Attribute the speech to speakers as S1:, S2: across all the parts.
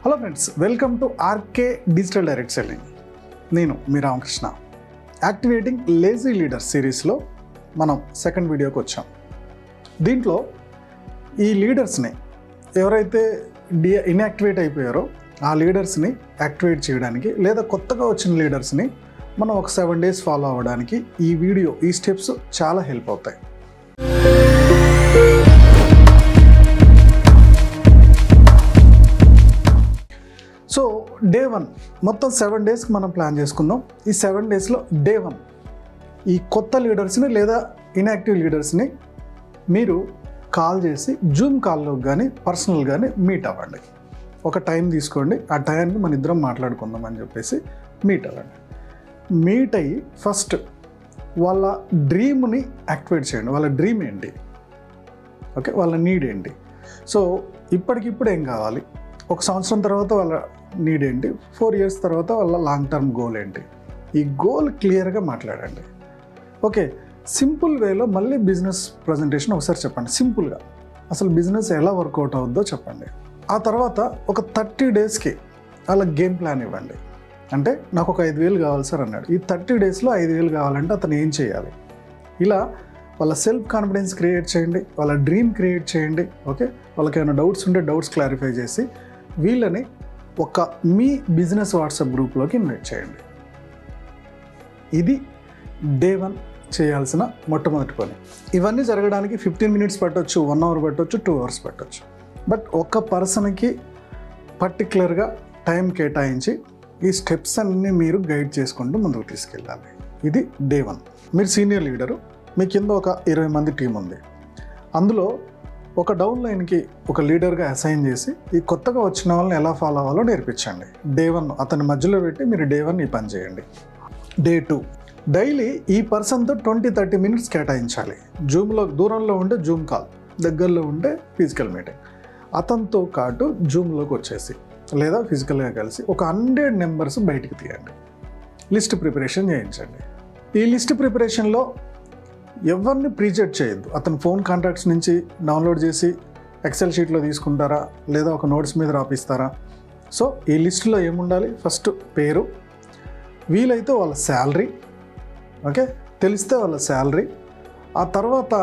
S1: Hello friends, welcome to RK digital direct selling. నేను మీ Ramakrishna. Activating lazy leaders సిరీస్లో మనం సెకండ్ వీడియోకి వచ్చాం. దీంట్లో ఈ లీడర్స్ని ఎవరైతే ఇన్యాక్టివేట్ అయిపోయారో ఆ లీడర్స్ని యాక్టివేట్ చేయడానికి లేదా కొత్తగా వచ్చిన లీడర్స్ని మనం ఒక 7 days ఫాలో అవ్వడానికి ఈ స్టెప్స్ చాలా హెల్ప్ అవుతాయి. సో డే 1 మొత్తం 7 daysకి మనం ప్లాన్ చేసుకుందాం. ఈ 7 daysలో డే 1 ఈ కొత్త లీడర్స్ని లేదా ఇన్యాక్టివ్ లీడర్స్ని మీరు కాల్ చేసి జూమ్ కాల్లో కానీ పర్సనల్ కానీ మీట్ అవ్వండి. ఒక టైం తీసుకోండి, ఆ టైంకి మన ఇద్దరం మాట్లాడుకుందాం అని చెప్పేసి మీట్ అవ్వండి. మీట్ అయ్యి ఫస్ట్ వాళ్ళ డ్రీమ్ని యాక్టివేట్ చేయండి. వాళ్ళ డ్రీమ్ ఏంటి, ఓకే, వాళ్ళ నీడ్ ఏంటి. సో ఇప్పటికిప్పుడు ఏం కావాలి, ఒక సంవత్సరం తర్వాత వాళ్ళ నీడ్ ఏంటి, 4 years తర్వాత వాళ్ళ లాంగ్ టర్మ్ గోల్ ఏంటి, ఈ గోల్ క్లియర్గా మాట్లాడండి. ఓకే, సింపుల్ వేలో మళ్ళీ బిజినెస్ ప్రజెంటేషన్ ఒకసారి చెప్పండి. సింపుల్గా అసలు బిజినెస్ ఎలా వర్కౌట్ అవుద్దో చెప్పండి. ఆ తర్వాత ఒక 30 daysకి వాళ్ళ గేమ్ ప్లాన్ ఇవ్వండి. అంటే నాకు ఒక 5,000 కావాలి సార్ అన్నాడు. ఈ 30 daysలో 5,000 కావాలంటే అతను ఏం చేయాలి, ఇలా వాళ్ళ సెల్ఫ్ కాన్ఫిడెన్స్ క్రియేట్ చేయండి, వాళ్ళ డ్రీమ్ క్రియేట్ చేయండి. ఓకే, వాళ్ళకి ఏమైనా డౌట్స్ ఉంటే డౌట్స్ క్లారిఫై చేసి వీళ్ళని ఒక మీ బిజినెస్ వాట్సాప్ గ్రూప్లోకి ఇన్వైట్ చేయండి. ఇది డే 1 చేయాల్సిన మొట్టమొదటి పని. ఇవన్నీ జరగడానికి 15 minutes పట్టవచ్చు, 1 hour పట్టవచ్చు, 2 hours పట్టవచ్చు. బట్ ఒక పర్సన్కి పర్టికులర్గా టైం కేటాయించి ఈ స్టెప్స్ అన్నీ మీరు గైడ్ చేసుకుంటూ ముందుకు తీసుకెళ్ళాలి. ఇది డే 1. మీరు సీనియర్ లీడరు, మీ కింద ఒక 20 మంది టీం ఉంది. అందులో ఒక డౌన్ లైన్కి ఒక లీడర్గా అసైన్ చేసి ఈ కొత్తగా వచ్చిన వాళ్ళని ఎలా ఫాలో అవ్వాలో నేర్పించండి. డే 1 అతని మధ్యలో పెట్టి మీరు డే 1 ఈ పని చేయండి. డే 2 డైలీ ఈ పర్సన్తో 20-30 minutes కేటాయించాలి. జూమ్లో దూరంలో ఉంటే జూమ్ కాల్, దగ్గరలో ఉంటే ఫిజికల్ మీటింగ్. అతనితో పాటు జూమ్లోకి వచ్చేసి లేదా ఫిజికల్గా కలిసి ఒక 100 numbers బయటికి తీయండి. లిస్ట్ ప్రిపరేషన్ చేయించండి. ఈ లిస్ట్ ప్రిపరేషన్లో ఎవరిని ప్రీజెట్ చేయొద్దు. అతను ఫోన్ కాంటాక్ట్స్ నుంచి డౌన్లోడ్ చేసి ఎక్సెల్ షీట్లో తీసుకుంటారా లేదా ఒక నోట్స్ మీద రాపిస్తారా. సో ఈ లిస్టులో ఏముండాలి, ఫస్ట్ పేరు, వీలైతే వాళ్ళ శాలరీ, ఓకే, తెలిస్తే వాళ్ళ శాలరీ, ఆ తర్వాత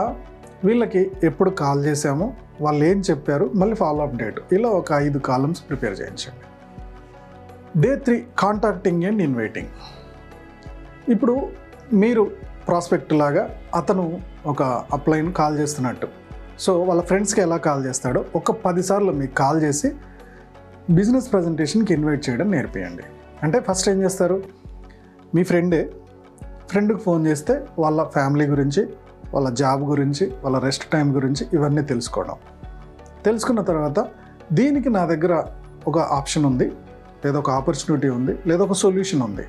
S1: వీళ్ళకి ఎప్పుడు కాల్ చేసామో, వాళ్ళు ఏం చెప్పారు, మళ్ళీ ఫాలో అప్ డేట్, ఇలా ఒక 5 columns ప్రిపేర్ చేయించండి. Day 3 contacting and inviting. ఇప్పుడు మీరు ప్రాస్పెక్ట్ లాగా అతను ఒక అప్లైన్ కాల్ చేస్తున్నట్టు, సో వాళ్ళ ఫ్రెండ్స్కి ఎలా కాల్ చేస్తాడో ఒక 10 సార్లు మీకు కాల్ చేసి బిజినెస్ ప్రజెంటేషన్కి ఇన్వైట్ చేయడం నేర్పియండి. అంటే ఫస్ట్ ఏం చేస్తారు, మీ ఫ్రెండ్కి ఫోన్ చేస్తే వాళ్ళ ఫ్యామిలీ గురించి, వాళ్ళ జాబ్ గురించి, వాళ్ళ రెస్ట్ టైం గురించి ఇవన్నీ తెలుసుకున్న తర్వాత దీనికి నా దగ్గర ఒక ఆప్షన్ ఉంది, లేదా ఒక ఆపర్చునిటీ ఉంది, లేదా ఒక సొల్యూషన్ ఉంది,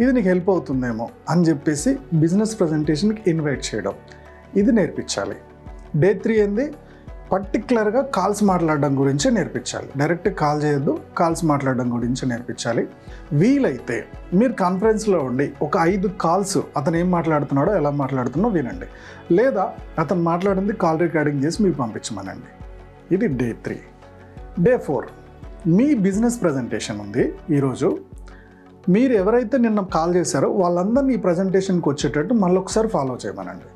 S1: ఇది నీకు హెల్ప్ అవుతుందేమో అని చెప్పేసి బిజినెస్ ప్రజెంటేషన్కి ఇన్వైట్ చేయడం, ఇది నేర్పించాలి. డే 3 ఏంది, పర్టికులర్గా కాల్స్ మాట్లాడడం గురించే నేర్పించాలి. డైరెక్ట్ కాల్ చేయొద్దు, కాల్స్ మాట్లాడడం గురించి నేర్పించాలి. వీలైతే మీరు కాన్ఫరెన్స్లో ఉండి ఒక 5 calls అతను ఏం మాట్లాడుతున్నాడో ఎలా మాట్లాడుతున్నాడో వినండి, లేదా అతను మాట్లాడింది కాల్ రికార్డింగ్ చేసి మీకు పంపించమనండి. ఇది డే 3. డే 4 మీ బిజినెస్ ప్రజెంటేషన్ ఉంది. ఈరోజు మీరు ఎవరైతే నిన్న కాల్ చేశారో వాళ్ళందరినీ ఈ ప్రజెంటేషన్కి వచ్చేటట్టు మళ్ళీ ఒకసారి ఫాలో చేయమనండి.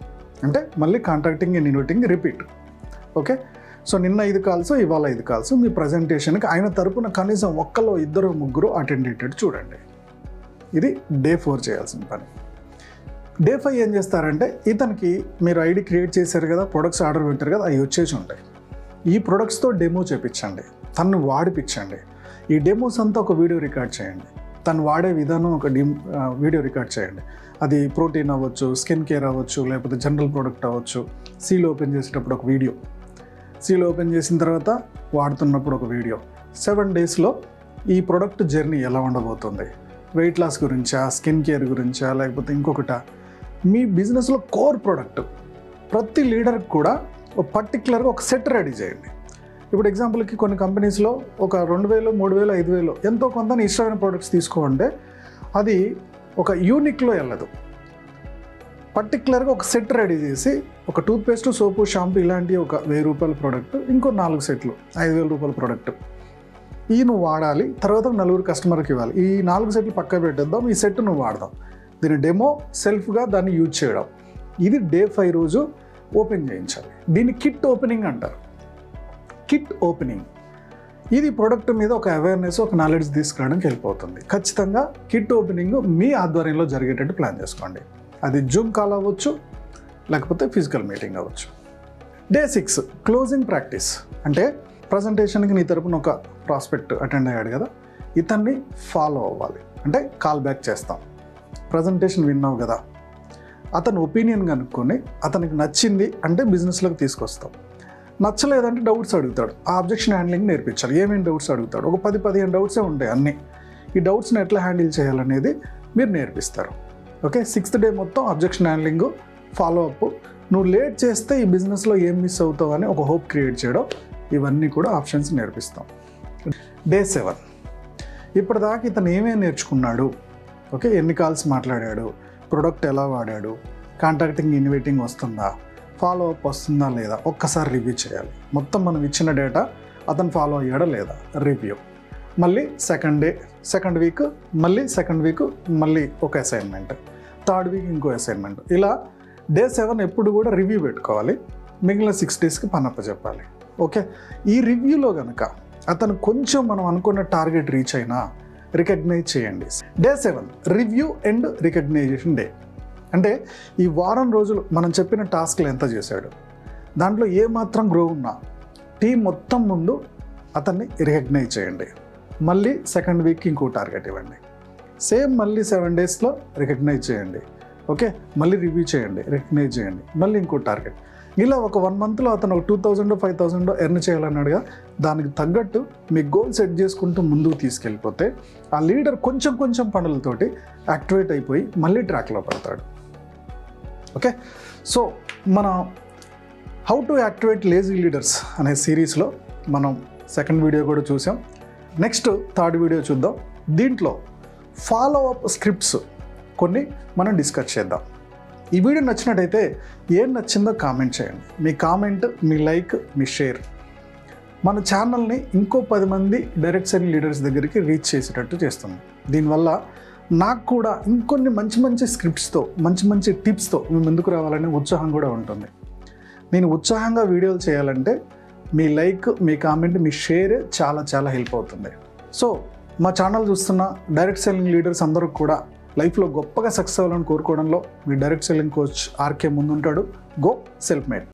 S1: అంటే మళ్ళీ contacting and inviting repeat. Okay, so నిన్న 5 calls, ఇవాళ 5 calls మీ ప్రజెంటేషన్కి ఆయన తరపున కనీసం 1, 2, 3 అటెండ్ అయ్యేటట్టు చూడండి. ఇది డే 4 చేయాల్సిన పని. డే 5 ఏం చేస్తారంటే, ఇతనికి మీరు ఐడి క్రియేట్ చేశారు కదా, ప్రొడక్ట్స్ ఆర్డర్ పెట్టారు కదా, అవి వచ్చేసి ఉంటాయి. ఈ ప్రొడక్ట్స్తో డెమో చేయించండి, తను వాడిపించండి. ఈ డెమోస్ అంతా ఒక వీడియో రికార్డ్ చేయండి, తను వాడే విధానం ఒక వీడియో రికార్డ్ చేయండి. అది ప్రోటీన్ అవ్వచ్చు, స్కిన్ కేర్ అవ్వచ్చు, లేకపోతే జనరల్ ప్రోడక్ట్ అవ్వచ్చు. సీల్ ఓపెన్ చేసేటప్పుడు ఒక వీడియో, సీల్ ఓపెన్ చేసిన తర్వాత వాడుతున్నప్పుడు ఒక వీడియో. 7 daysలో ఈ ప్రోడక్ట్ జర్నీ ఎలా ఉండబోతుంది, వెయిట్ లాస్ గురించా, స్కిన్ కేర్ గురించా, లేకపోతే ఇంకొకట, మీ బిజినెస్లో కోర్ ప్రోడక్ట్ ప్రతి లీడర్కి కూడా ఒక పర్టికులర్గా ఒక సెట్ రెడీ చేయండి. ఇప్పుడు ఎగ్జాంపుల్కి కొన్ని కంపెనీస్లో ఒక 2,000, 3,000, 5,000 ఎంతో కొంత ఇష్టమైన ప్రోడక్ట్స్ తీసుకోంటే అది ఒక యూనిక్లో వెళ్ళదు. పర్టికులర్గా ఒక సెట్ రెడీ చేసి ఒక టూత్పేస్ట్, సోపు, షాంపూ ఇలాంటి ఒక 1,000 రూపాయల ప్రోడక్ట్, ఇంకో 4 సెట్లు 5,000 రూపాయల ప్రోడక్ట్, ఈ నువ్వు వాడాలి, తర్వాత నలుగురు కస్టమర్కి ఇవ్వాలి. ఈ 4 సెట్లు పక్క పెట్టేద్దాం, ఈ సెట్ నువ్వు వాడదాం. దీని డెమో సెల్ఫ్గా దాన్ని యూజ్ చేయడం. ఇది డే 5 రోజు ఓపెన్ చేయించాలి. దీన్ని కిట్ ఓపెనింగ్ అంటారు. కిట్ ఓపెనింగ్ ఇది ప్రొడక్ట్ మీద ఒక అవేర్నెస్, ఒక నాలెడ్జ్ తీసుకురావడానికి వెళ్ళిపోతుంది. ఖచ్చితంగా కిట్ ఓపెనింగ్ మీ ఆధ్వర్యంలో జరిగేటట్టు ప్లాన్ చేసుకోండి. అది జూమ్ కాల్ అవ్వచ్చు, లేకపోతే ఫిజికల్ మీటింగ్ అవ్వచ్చు. Day 6 closing practice. అంటే ప్రజెంటేషన్కి నీ తరపున ఒక ప్రాస్పెక్ట్ అటెండ్ అయ్యాడు కదా, ఇతన్ని ఫాలో అవ్వాలి. అంటే కాల్ బ్యాక్ చేస్తాం. ప్రజెంటేషన్ విన్నావు కదా, అతని ఒపీనియన్ కనుక్కొని అతనికి నచ్చింది అంటే బిజినెస్లోకి తీసుకొస్తాం. నచ్చలేదంటే డౌట్స్ అడుగుతాడు. ఆ అబ్జెక్షన్ హ్యాండ్లింగ్ నేర్పించాలి. ఏమేమి డౌట్స్ అడుగుతాడు, ఒక 10-15 డౌట్సే ఉంటాయి అన్నీ. ఈ డౌట్స్ని ఎట్లా హ్యాండిల్ చేయాలనేది మీరు నేర్పిస్తారు. ఓకే, 6th డే మొత్తం అబ్జెక్షన్ హ్యాండ్లింగ్, ఫాలో అప్. నువ్వు లేట్ చేస్తే ఈ బిజినెస్లో ఏం మిస్ అవుతావు అని ఒక హోప్ క్రియేట్ చేయడం, ఇవన్నీ కూడా ఆప్షన్స్ నేర్పిస్తాం. డే 7 ఇప్పటిదాకా ఇతను ఏమేమి నేర్చుకున్నాడు, ఓకే, ఎన్ని కాల్స్ మాట్లాడాడు, ప్రొడక్ట్ ఎలా వాడాడు, కాంటాక్టింగ్ ఇన్వైటింగ్ వస్తుందా, ఫాలో అప్ వస్తుందా లేదా, ఒక్కసారి రివ్యూ చేయాలి. మొత్తం మనం ఇచ్చిన డేటా అతను ఫాలో అయ్యాడా లేదా రివ్యూ. మళ్ళీ సెకండ్ వీక్ మళ్ళీ ఒక అసైన్మెంట్, థర్డ్ వీక్ ఇంకో అసైన్మెంట్. ఇలా డే 7 ఎప్పుడు కూడా రివ్యూ పెట్టుకోవాలి. మిగిలిన 6 డేస్కి పనప్ప చెప్పాలి. ఓకే, ఈ రివ్యూలో కనుక అతను కొంచెం మనం అనుకున్న టార్గెట్ రీచ్ అయినా రికగ్నైజ్ చేయండి. Day 7 review and recognition day. అంటే ఈ వారం రోజులు మనం చెప్పిన టాస్క్లు ఎంత చేశాడు, దాంట్లో ఏమాత్రం గ్రో ఉన్నా టీం మొత్తం ముందు అతన్ని రికగ్నైజ్ చేయండి. మళ్ళీ సెకండ్ వీక్కి ఇంకో టార్గెట్ ఇవ్వండి. సేమ్ మళ్ళీ 7 డేస్లో రికగ్నైజ్ చేయండి. ఓకే, మళ్ళీ రివ్యూ చేయండి, రికగ్నైజ్ చేయండి, మళ్ళీ ఇంకో టార్గెట్. ఇలా ఒక 1 మంత్లో అతను ఒక 2000 5000 ఎర్న్ చేయాలన్నాడుగా, దానికి తగ్గట్టు మీ గోల్ సెట్ చేసుకుంటూ ముందుకు తీసుకెళ్ళిపోతే ఆ లీడర్ కొంచెం పనులతోటి యాక్టివేట్ అయిపోయి మళ్ళీ ట్రాక్లో పడతాడు. ఓకే, సో మన how to activate lazy leaders అనే సిరీస్లో మనం సెకండ్ వీడియో కూడా చూసాం. నెక్స్ట్ థర్డ్ వీడియో చూద్దాం. దీంట్లో ఫాలో అప్ స్క్రిప్ట్స్ కొన్ని మనం డిస్కస్ చేద్దాం. ఈ వీడియో నచ్చినట్టయితే ఏం నచ్చిందో కామెంట్ చేయండి. మీ కామెంట్, మీ లైక్, మీ షేర్ మన ఛానల్ని ఇంకో 10 మంది డైరెక్ట్ సెల్లింగ్ లీడర్స్ దగ్గరికి రీచ్ చేసేటట్టు చేస్తుంది. దీనివల్ల నాకు కూడా ఇంకొన్ని మంచి స్క్రిప్ట్స్తో, మంచి టిప్స్తో మేము ముందుకు రావాలనే ఉత్సాహం కూడా ఉంటుంది. నేను ఉత్సాహంగా వీడియోలు చేయాలంటే మీ లైక్, మీ కామెంట్, మీ షేర్ చాలా హెల్ప్ అవుతుంది. సో మా ఛానల్ చూస్తున్న డైరెక్ట్ సెల్లింగ్ లీడర్స్ అందరూ కూడా లైఫ్లో గొప్పగా సక్సెస్ అవ్వాలని కోరుకోవడంలో మీ డైరెక్ట్ సెల్లింగ్ కోచ్ ఆర్కే ముందుంటాడు. Go self made.